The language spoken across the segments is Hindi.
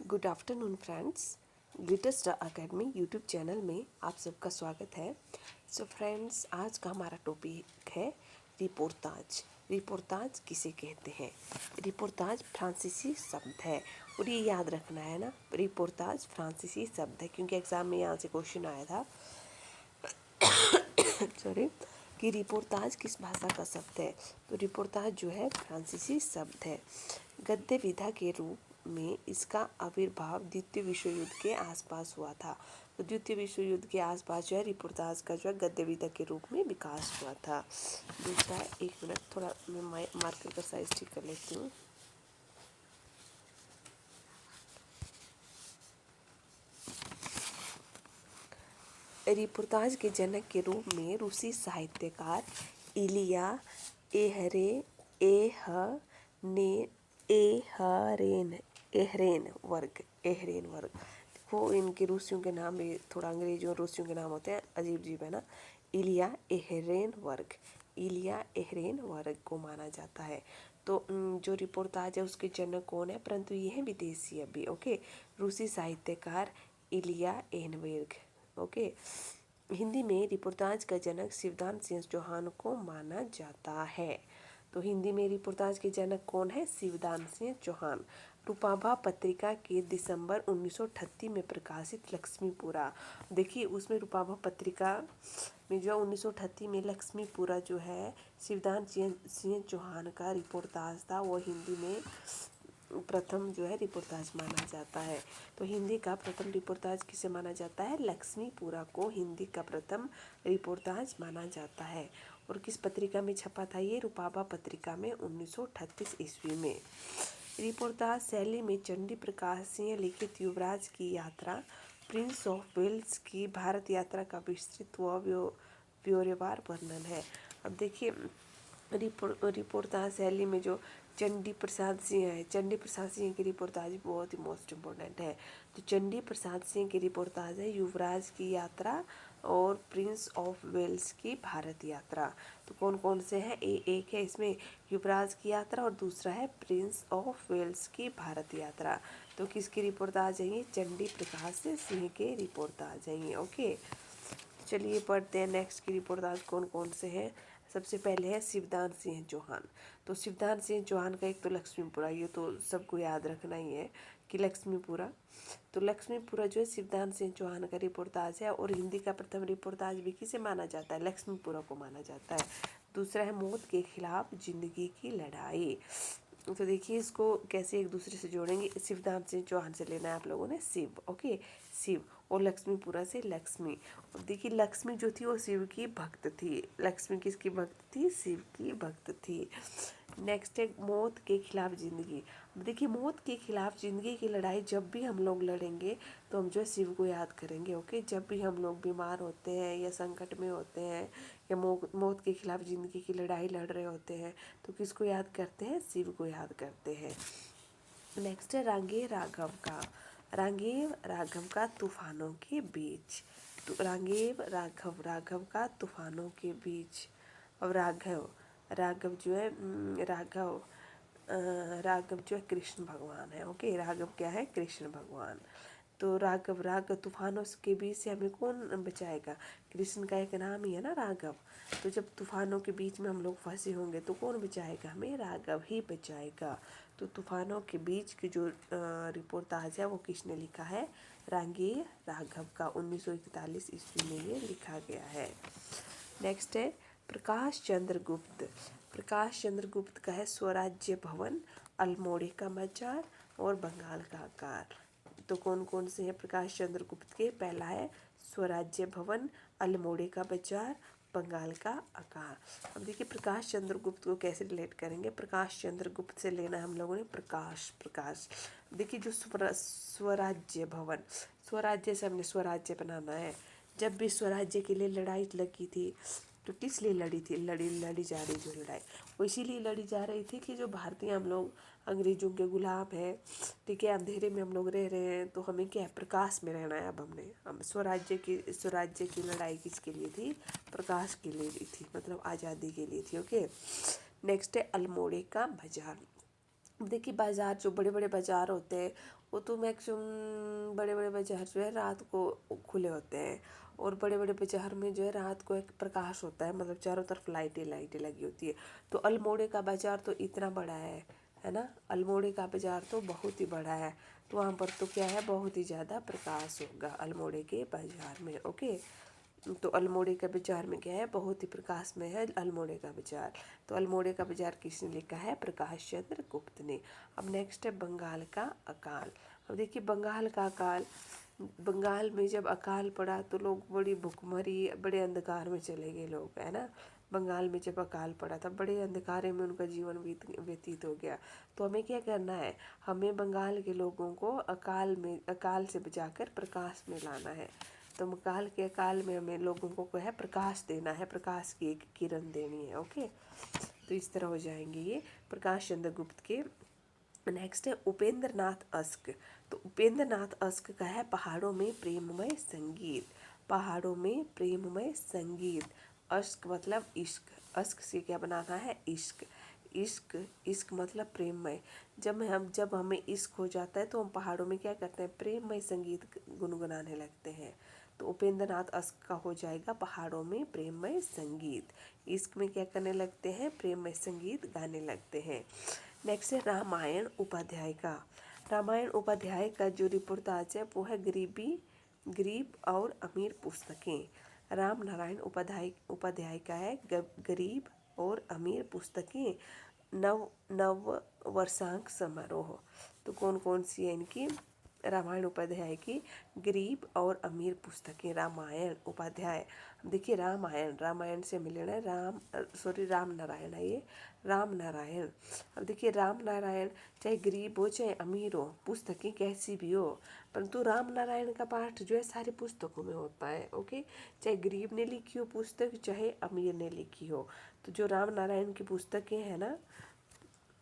Good afternoon friends, glitter star academy YouTube channel में आप सबका स्वागत है। सो फ्रेंड्स, आज का हमारा टॉपिक है रिपोर्ताज। रिपोर्ताज किसे कहते हैं? रिपोर्ताज फ्रांसीसी शब्द है और ये याद रखना है ना, रिपोर्ताज फ्रांसीसी शब्द है क्योंकि एग्ज़ाम में यहाँ से क्वेश्चन आया था सॉरी कि रिपोर्ताज किस भाषा का शब्द है। तो रिपोर्ताज जो है फ्रांसीसी शब्द है। गद्य विधा के रूप में इसका आविर्भाव द्वितीय विश्व युद्ध के आसपास हुआ था। तो द्वितीय विश्व युद्ध के आसपास जो है रिपोर्ताज का जो है गद्य विधा के रूप में विकास हुआ था। दूसरा, एक मिनट, थोड़ा मैं मार्कर का साइज ठीक कर लेती हूँ। रिपोर्ताज के जनक के रूप में रूसी साहित्यकार इलिया एहरेन वर्ग वो, इनके रूसियों के नाम भी थोड़ा अंग्रेजियों और रूसियों के नाम होते हैं, अजीब अजीब है ना। इलिया एहरेन वर्ग को माना जाता है। तो जो रिपोर्ताज है उसके जनक कौन है, परंतु ये है विदेशी अभी। ओके, रूसी साहित्यकार इलिया एहरेनवर्ग। ओके, हिंदी में रिपोर्ताज का जनक शिवदान सिंह चौहान को माना जाता है। तो हिंदी में रिपोर्ताज के जनक कौन है? शिवदान सिंह चौहान। रूपाभा पत्रिका के दिसंबर 1938 में प्रकाशित लक्ष्मीपुरा, देखिए उसमें रूपाभा पत्रिका में जो 1938 में लक्ष्मीपुरा जो है शिवदान सिंह चौहान का रिपोर्ताज था, वो हिंदी में प्रथम जो है रिपोर्ताज माना जाता है। तो हिंदी का प्रथम रिपोर्ताज किसे माना जाता है? लक्ष्मीपुरा को हिंदी का प्रथम रिपोर्ताज माना जाता है। और किस पत्रिका में छपा था ये? रूपाभा पत्रिका में 1938 ईस्वी में। रिपोर्ताज शैली में चंडी प्रकाश सिंह लिखित युवराज की यात्रा, प्रिंस ऑफ वेल्स की भारत यात्रा का विस्तृत व ब्यौरेवार वर्णन है। अब देखिए रिपोर्ताज शैली में जो चंडी प्रसाद सिंह है, चंडी प्रसाद सिंह की रिपोर्ताज बहुत ही मोस्ट इम्पोर्टेंट है। तो चंडी प्रसाद सिंह की रिपोर्ताज है युवराज की यात्रा और प्रिंस ऑफ वेल्स की भारत यात्रा। तो कौन कौन से हैं? एक है इसमें युवराज की यात्रा और दूसरा है प्रिंस ऑफ वेल्स की भारत यात्रा। तो किसकी रिपोर्ताज है ये? चंडी प्रकाश सिंह के रिपोर्ताज है ये। ओके, चलिए पढ़ते हैं नेक्स्ट की रिपोर्ताज कौन कौन से हैं। सबसे पहले है शिवदान सिंह चौहान। तो शिवदान सिंह चौहान का एक तो लक्ष्मीपुरा, ये तो सबको याद रखना ही है कि लक्ष्मीपुरा। तो लक्ष्मीपुरा जो है शिवदान सिंह चौहान का रिपोर्ताज है और हिंदी का प्रथम रिपोर्ताज भी किसे माना जाता है? लक्ष्मीपुरा को माना जाता है। दूसरा है मौत के खिलाफ जिंदगी की लड़ाई। तो देखिए इसको कैसे एक दूसरे से जोड़ेंगे। शिवदान सिंह चौहान से लेना है आप लोगों ने शिव, ओके, शिव, और लक्ष्मीपुरा से लक्ष्मी। और देखिए लक्ष्मी जो थी वो शिव की भक्त थी। लक्ष्मी किसकी भक्त थी? शिव की भक्त थी। नेक्स्ट है मौत के खिलाफ जिंदगी। देखिए मौत के खिलाफ जिंदगी की लड़ाई जब भी हम लोग लड़ेंगे तो हम जो है शिव को याद करेंगे। ओके, जब भी हम लोग बीमार होते हैं या संकट में होते हैं या मौत के खिलाफ जिंदगी की लड़ाई लड़ रहे होते हैं तो किसको याद करते हैं? शिव को याद करते हैं। नेक्स्ट है रांगे राघव का तूफानों के बीच। तो राघव का तूफानों के बीच। अब राघव जो है राघव जो है कृष्ण भगवान है। ओके, राघव क्या है? कृष्ण भगवान। तो राघव तूफानों के बीच से हमें कौन बचाएगा? कृष्ण का एक नाम ही है ना राघव। तो जब तूफानों के बीच में हम लोग फंसे होंगे तो कौन बचाएगा हमें? राघव ही बचाएगा। तो तूफानों के बीच की जो रिपोर्ताज है वो किसने लिखा है? रांगे राघव का 1941 ईस्वी में ये लिखा गया है। नेक्स्ट है प्रकाश चंद्र गुप्त का है स्वराज्य भवन, अल्मोड़े का मजार और बंगाल का आकार। तो कौन कौन से हैं प्रकाश चंद्र गुप्त के? पहला है स्वराज्य भवन, अल्मोड़े का बाजार, बंगाल का आकार। अब देखिए प्रकाश चंद्र गुप्त को कैसे रिलेट करेंगे? प्रकाश चंद्र गुप्त से लेना हम लोगों ने प्रकाश। देखिए जो स्वराज्य भवन, स्वराज्य से हमने स्वराज्य बनाना है। जब भी स्वराज्य के लिए लड़ाई लगी थी तो किस लिए लड़ी जा रही जो लड़ाई, वो इसीलिए लड़ी जा रही थी कि जो भारतीय हम लोग अंग्रेजों के गुलाम हैं, ठीक है, अंधेरे में हम लोग रह रहे हैं, तो हमें क्या है? प्रकाश में रहना है। अब हम स्वराज्य की लड़ाई किसके लिए थी? प्रकाश के लिए थी, मतलब आज़ादी के लिए थी। ओके, नेक्स्ट है अल्मोड़े का बाजार। देखिए बाज़ार, जो बड़े बड़े बाज़ार होते हैं वो तो मैक्सिमम बड़े बड़े बाज़ार जो है रात को खुले होते हैं, और बड़े बड़े बाज़ार में जो है रात को एक प्रकाश होता है, मतलब चारों तरफ लाइटें लाइटें लगी होती है। तो अल्मोड़े का बाज़ार तो इतना बड़ा है ना, अल्मोड़े का बाज़ार तो बहुत ही बड़ा है। तो वहाँ पर तो क्या है, बहुत ही ज़्यादा प्रकाश होगा अल्मोड़े के बाज़ार में। ओके, तो अल्मोड़े का बाज़ार में क्या है, बहुत ही प्रकाश में है अल्मोड़े का बाज़ार। तो अल्मोड़े का बाज़ार किसने लिखा है, प्रकाश चंद्र गुप्त ने। अब नेक्स्ट है बंगाल का अकाल। अब देखिए बंगाल का अकाल, बंगाल में जब अकाल पड़ा तो लोग बड़ी भुखमरी, बड़े अंधकार में चले गए लोग, है ना। बंगाल में जब अकाल पड़ा तब बड़े अंधकारे में उनका जीवन व्यतीत हो गया। तो हमें क्या करना है, हमें बंगाल के लोगों को अकाल से बचाकर प्रकाश में लाना है। तो अकाल में हमें लोगों को है प्रकाश देना है, प्रकाश की एक किरण देनी है। ओके, तो इस तरह हो जाएंगे ये प्रकाश चंद्र गुप्त के। नेक्स्ट है उपेंद्र नाथ अस्क। तो उपेंद्र नाथ अस्क का है पहाड़ों में प्रेममय संगीत। पहाड़ों में प्रेममय संगीत, अस्क मतलब इश्क, अस्क से क्या बनाना है, इश्क। इश्क, इश्क मतलब प्रेममय। जब हमें इश्क हो जाता है तो हम पहाड़ों में क्या करते हैं, प्रेममय संगीत गुनगुनाने लगते हैं। तो उपेंद्र नाथ अस्क का हो जाएगा पहाड़ों में प्रेममय संगीत। इश्क में क्या करने लगते हैं, प्रेममय संगीत गाने लगते हैं। नेक्स्ट है रामायण उपाध्याय का। रामायण उपाध्याय का जो रिपोर्टाज है वो है गरीब और अमीर पुस्तकें। राम नारायण उपाध्याय का है गरीब और अमीर पुस्तकें, नव नव वर्षांक समारोह। तो कौन कौन सी है इनकी, रामायण उपाध्याय की गरीब और अमीर पुस्तकें, रामायण उपाध्याय। देखिए रामायण से मिलना है राम नारायण है ये, राम नारायण। अब देखिए राम नारायण चाहे गरीब हो चाहे अमीर हो, पुस्तकें कैसी भी हो, परंतु राम नारायण का पाठ जो है सारी पुस्तकों में होता है। ओके, चाहे गरीब ने लिखी हो पुस्तक चाहे अमीर ने लिखी हो, तो जो राम नारायण की पुस्तकें हैं ना,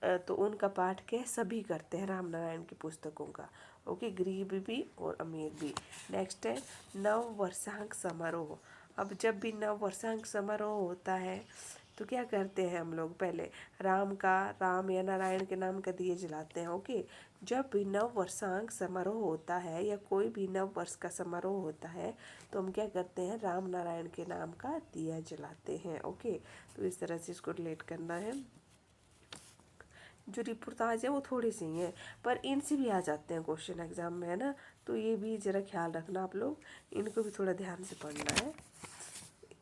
तो उनका पाठ क्या सभी करते हैं राम नारायण की पुस्तकों का। ओके, गरीब भी और अमीर भी। नेक्स्ट है नव वर्षांक समारोह। अब जब भी नव वर्षांक समारोह होता है तो क्या करते हैं हम लोग, पहले राम या नारायण के नाम का दिए जलाते हैं। ओके, जब भी नव वर्षांक समारोह होता है या कोई भी नव वर्ष का समारोह होता है तो हम क्या करते हैं, राम नारायण के नाम का दिया जलाते हैं। ओके, तो इस तरह से इसको रिलेट करना है। जो रिपोर्टाज है वो थोड़े से ही हैं, पर इनसे भी आ जाते हैं क्वेश्चन एग्जाम में, है ना। तो ये भी ज़रा ख्याल रखना आप लोग, इनको भी थोड़ा ध्यान से पढ़ना है।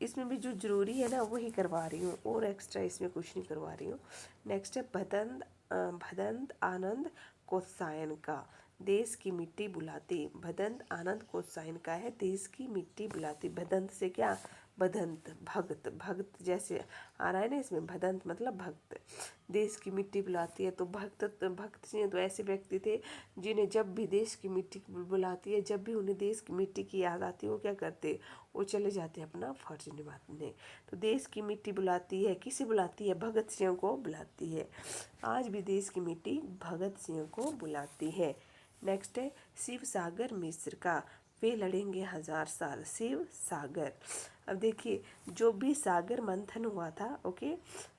इसमें भी जो ज़रूरी है ना वही करवा रही हूँ, और एक्स्ट्रा इसमें कुछ नहीं करवा रही हूँ। नेक्स्ट है भदंत आनंद कोत्सायन का, देश की मिट्टी बुलाती। भदंत आनंद कोत्सायन का है देश की मिट्टी बुलाती। भदंत से क्या, भदंत भक्त, भक्त जैसे आ रहा है ना इसमें, भदंत मतलब भक्त। देश की मिट्टी बुलाती है, तो भक्त जी तो ऐसे व्यक्ति थे जिन्हें जब भी देश की मिट्टी बुलाती है, जब भी उन्हें देश की मिट्टी की याद आती है वो क्या करते, वो चले जाते हैं अपना फर्ज निभाने। तो देश की मिट्टी बुलाती है, किसे बुलाती है, भगत सिंह को बुलाती है। आज भी देश की मिट्टी भगत सिंह को बुलाती है। नेक्स्ट है शिव सागर मिश्र का, वे लड़ेंगे 1000 साल। शिव सागर, अब देखिए जो भी सागर मंथन हुआ था, ओके,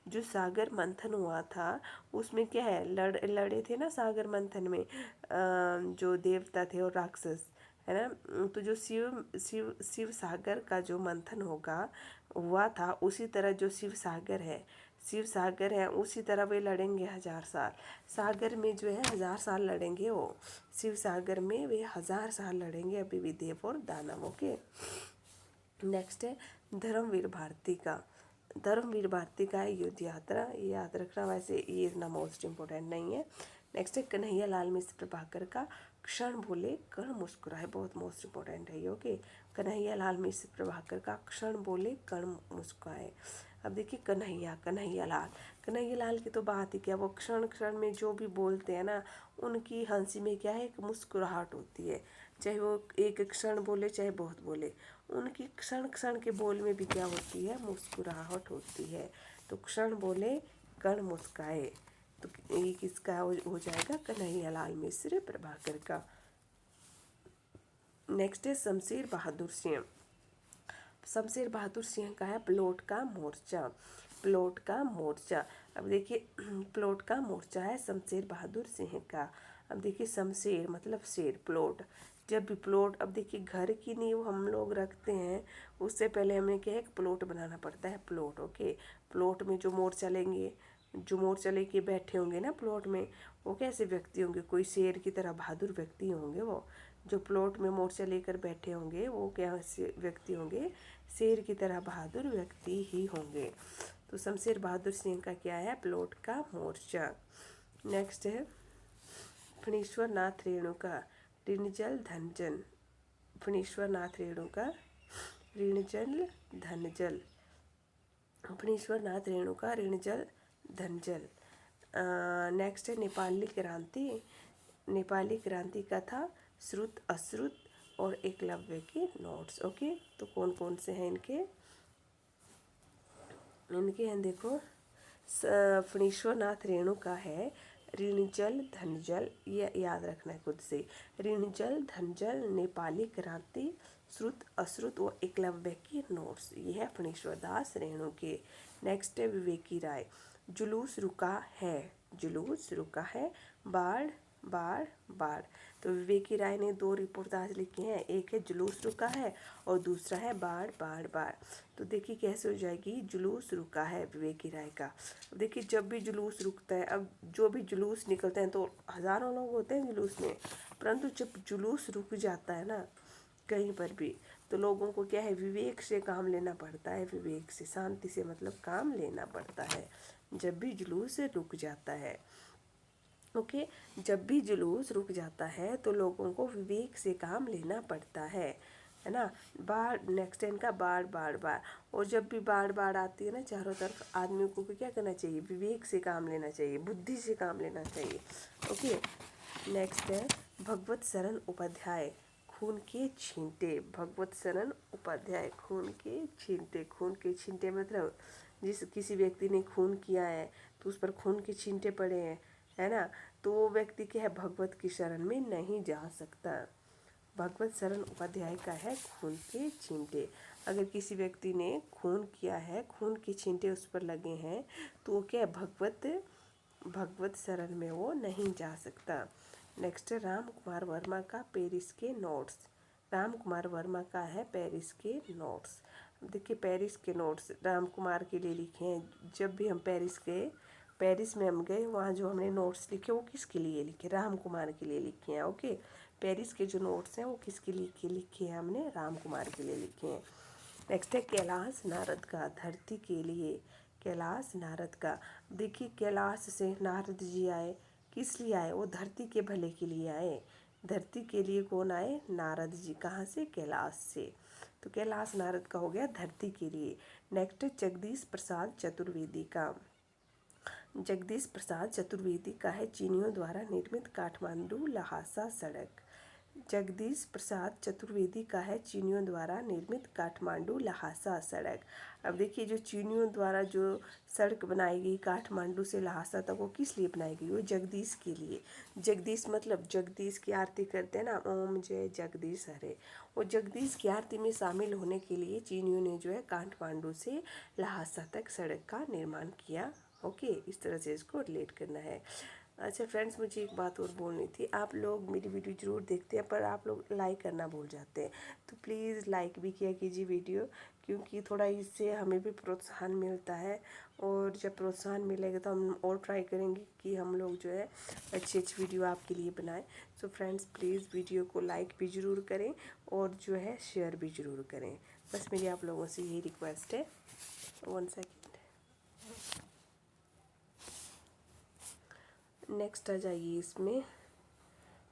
जो सागर मंथन हुआ था उसमें क्या है, लड़े थे ना सागर मंथन में जो देवता थे और राक्षस, है ना। तो जो शिव सागर का जो मंथन हुआ था, उसी तरह जो शिव सागर है उसी तरह वे लड़ेंगे 1000 साल। सागर में जो है 1000 साल लड़ेंगे वो, शिव सागर में वे 1000 साल लड़ेंगे अभी भी देव और दानव। ओके, नेक्स्ट है धर्मवीर भारती का। धर्मवीर भारती का है युद्ध यात्रा, ये याद रखना, वैसे ये इतना मोस्ट इम्पोर्टेंट नहीं है। नेक्स्ट है कन्हैया लाल मिश्र प्रभाकर का, क्षण बोले कण मुस्कुराए, बहुत मोस्ट इम्पोर्टेंट है ये। ओके, कन्हैया लाल मिश्र प्रभाकर का क्षण बोले कण मुस्कुराए। अब देखिए कन्हैया लाल की तो बात ही क्या, वो क्षण क्षण में जो भी बोलते हैं ना, उनकी हंसी में क्या है, एक मुस्कुराहट होती है। चाहे वो एक क्षण बोले चाहे बहुत बोले, उनकी क्षण क्षण के बोल में भी क्या होती है, मुस्कुराहट होती है। तो क्षण बोले कण मुस्काए, तो ये किसका हो जाएगा, कन्हैया लाल मिश्र प्रभाकर का। नेक्स्ट है शमशेर बहादुर सिंह। शमशेर बहादुर सिंह का है प्लोट का मोर्चा। प्लोट का मोर्चा, अब देखिए प्लॉट का मोर्चा है शमशेर बहादुर सिंह का। अब देखिए शमशेर मतलब शेर, प्लॉट, जब भी प्लॉट, अब देखिए घर की नींव हम लोग रखते हैं उससे पहले हमें क्या है, एक प्लॉट बनाना पड़ता है, प्लॉट। ओके, प्लॉट में जो मोर्चा लेंगे, जो मोर्चा लेके बैठे होंगे ना प्लॉट में, वो कैसे व्यक्ति होंगे, कोई शेर की तरह बहादुर व्यक्ति होंगे। वो जो प्लॉट में मोर्चा लेकर बैठे होंगे वो क्या व्यक्ति होंगे, शेर की तरह बहादुर व्यक्ति ही होंगे। तो शमशेर बहादुर सिंह का क्या है, प्लॉट का मोर्चा। नेक्स्ट है फणीश्वर नाथ रेणुका ऋणजल धनजल। फणीश्वर नाथ रेणुका ऋणजल धनजल। फणीश्वर नाथ रेणुका ऋणजल धनजल। नेक्स्ट है नेपाली क्रांति, नेपाली क्रांति कथा, श्रुत अश्रुत और एकलव्य के नोट्स। ओके, तो कौन कौन से हैं इनके, इनके हैं देखो, फणीश्वर नाथ रेणुका है, ऋणजल धनजल, ये याद रखना है खुद से, ऋणजल धनजल, नेपाली क्रांति, श्रुत अश्रुत व एकलव्य के नोट्स, ये है फणीश्वर दास रेणु के। नेक्स्ट है विवेकी राय, जुलूस रुका है, जुलूस रुका है, बाढ़ बाढ़ बाढ़। तो विवेकी राय ने 2 रिपोर्टाज लिखे हैं, एक है जुलूस रुका है और दूसरा है बाढ़ बाढ़ बाढ़। तो देखिए कैसे हो जाएगी, जुलूस रुका है विवेकी राय का। देखिए जब भी जुलूस रुकता है, अब जो भी जुलूस निकलते हैं तो हज़ारों लोग होते हैं जुलूस में, परंतु जब जुलूस रुक जाता है ना कहीं पर भी, तो लोगों को क्या है, विवेक से काम लेना पड़ता है, विवेक से, शांति से मतलब काम लेना पड़ता है जब भी जुलूस रुक जाता है। ओके, जब भी जुलूस रुक जाता है तो लोगों को विवेक से काम लेना पड़ता है ना। बाढ़, नेक्स्ट है इनका बाढ़ बाढ़ बाढ़। और जब भी बाढ़ बाढ़ आती है ना चारों तरफ, आदमी को क्या करना चाहिए, विवेक से काम लेना चाहिए, बुद्धि से काम लेना चाहिए। ओके, नेक्स्ट है भगवत शरण उपाध्याय, खून के छींटे। भगवत शरण उपाध्याय, खून के छींटे। खून के छींटे मतलब जिस किसी व्यक्ति ने खून किया है तो उस पर खून के छींटे पड़े हैं, है ना, तो वो व्यक्ति क्या है, भगवत की शरण में नहीं जा सकता। भगवत शरण उपाध्याय का है खून के छींटे। अगर किसी व्यक्ति ने खून किया है, खून के छींटे उस पर लगे हैं, तो वो क्या है, भगवत शरण में वो नहीं जा सकता। नेक्स्ट है राम कुमार वर्मा का पेरिस के नोट्स। राम कुमार वर्मा का है पेरिस के नोट्स। देखिए पेरिस के नोट्स राम कुमार के लिए लिखे हैं। जब भी हम पेरिस गए, पेरिस में हम गए, वहाँ जो हमने नोट्स लिखे वो किसके लिए लिखे, राम कुमार के लिए लिखे हैं। ओके, पेरिस के जो नोट्स हैं वो किसके लिए लिखे हैं, हमने राम कुमार के लिए लिखे हैं। नेक्स्ट है कैलाश नारद का धरती के लिए। कैलाश नारद का, देखिए कैलाश से नारद जी आए, किस लिए आए, वो धरती के भले के लिए आए। धरती के लिए कौन आए, नारद जी, कहाँ से, कैलाश से। तो कैलाश नारद का हो गया धरती के लिए। नेक्स्ट है जगदीश प्रसाद चतुर्वेदी का। जगदीश प्रसाद चतुर्वेदी का है चीनियों द्वारा निर्मित काठमांडू लहासा सड़क। जगदीश प्रसाद चतुर्वेदी का है चीनियों द्वारा निर्मित काठमांडू लहासा सड़क। अब देखिए जो चीनियों द्वारा जो सड़क बनाई गई काठमांडू से लहासा तक, वो किस लिए बनाई गई, वो जगदीश के लिए। जगदीश मतलब जगदीश की आरती करते हैं ना, ओम जय जगदीश हरे, वो जगदीश की आरती में शामिल होने के लिए चीनियों ने जो है काठमांडू से लहासा तक सड़क का निर्माण किया। ओके, इस तरह से इसको रिलेट करना है। अच्छा फ्रेंड्स, मुझे एक बात और बोलनी थी, आप लोग मेरी वीडियो ज़रूर देखते हैं पर आप लोग लाइक करना भूल जाते हैं, तो प्लीज़ लाइक भी किया कीजिए वीडियो, क्योंकि थोड़ा इससे हमें भी प्रोत्साहन मिलता है, और जब प्रोत्साहन मिलेगा तो हम और ट्राई करेंगे कि हम लोग जो है अच्छी अच्छी वीडियो आपके लिए बनाएं। सो फ्रेंड्स प्लीज़ वीडियो को लाइक भी ज़रूर करें और जो है शेयर भी ज़रूर करें, बस मेरी आप लोगों से यही रिक्वेस्ट है। 1 सेकेंड। नेक्स्ट आ जाइए इसमें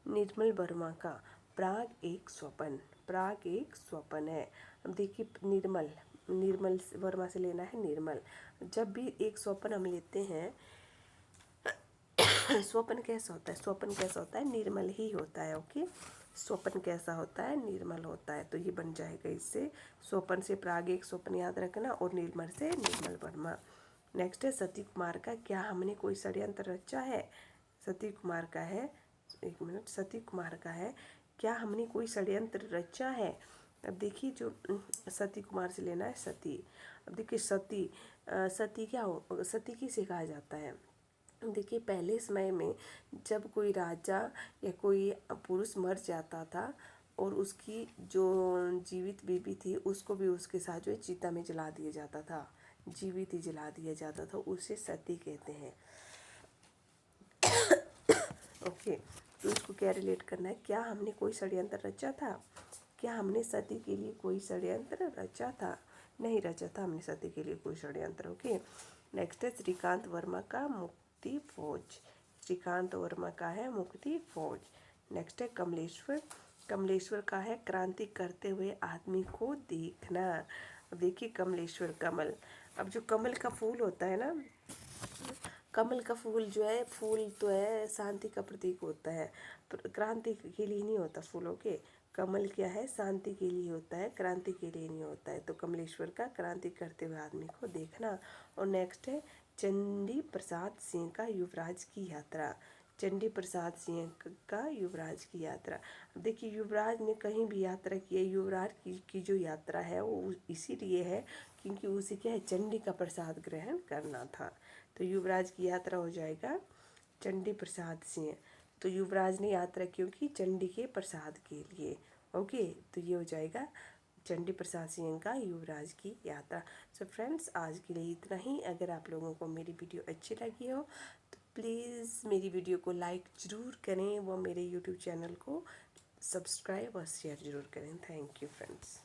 निर्मल वर्मा का प्राग एक स्वप्न। प्राग एक स्वप्न है। अब देखिए निर्मल वर्मा से लेना है निर्मल। जब भी एक स्वप्न हम लेते हैं स्वप्न कैसा होता है, स्वप्न कैसा होता है, निर्मल ही होता है। ओके, स्वप्न कैसा होता है, निर्मल होता है। तो ये बन जाएगा इससे, स्वप्न से प्राग एक स्वप्न याद रखना, और निर्मल से निर्मल वर्मा। नेक्स्ट है सती कुमार का क्या हमने कोई षड्यंत्र रचा है। सती कुमार का है, एक मिनट, सती कुमार का है क्या हमने कोई षड्यंत्र रचा है। अब देखिए जो सती कुमार से लेना है सती। अब देखिए सती, सती क्या हो, सती किसे कहा जाता है। देखिए पहले समय में जब कोई राजा या कोई पुरुष मर जाता था और उसकी जो जीवित बीवी थी उसको भी उसके साथ जो है चिता में जला दिया जाता था, जीवित ही जला दिया जाता था, उसे सती कहते हैं। ओके, तो इसको क्या रिलेट करना है, क्या हमने कोई षड्यंत्र रचा था, क्या हमने सती के लिए कोई षड्यंत्र रचा था, नहीं रचा था हमने सती के लिए कोई षड्यंत्र। ओके, नेक्स्ट है श्रीकांत वर्मा का मुक्ति फौज। श्रीकांत वर्मा का है मुक्ति फौज। नेक्स्ट है कमलेश्वर, कमलेश्वर का है क्रांति करते हुए आदमी को देखना। अब देखिए कमलेश्वर, कमल, अब जो कमल का फूल होता है ना, कमल का फूल जो है, फूल तो है शांति का प्रतीक होता है, क्रांति के लिए नहीं होता फूलों के। कमल क्या है, शांति के लिए होता है, क्रांति के लिए नहीं होता है। तो कमलेश्वर का क्रांति करते हुए आदमी को देखना। और नेक्स्ट है चंडी प्रसाद सिंह का युवराज की यात्रा। चंडी प्रसाद सिंह का युवराज की यात्रा। अब देखिए युवराज ने कहीं भी यात्रा की है, युवराज की जो यात्रा है वो इसीलिए है क्योंकि उसे क्या है, चंडी का प्रसाद ग्रहण करना था। तो युवराज की यात्रा हो जाएगा चंडी प्रसाद सिंह। तो युवराज ने यात्रा क्यों की, चंडी के प्रसाद के लिए। ओके, तो ये हो जाएगा चंडी प्रसाद सिंह का युवराज की यात्रा। सो फ्रेंड्स, आज के लिए इतना ही। अगर आप लोगों को मेरी वीडियो अच्छी लगी हो तो प्लीज़ मेरी वीडियो को लाइक ज़रूर करें, वो मेरे यूट्यूब चैनल को सब्सक्राइब और शेयर ज़रूर करें। Thank you friends.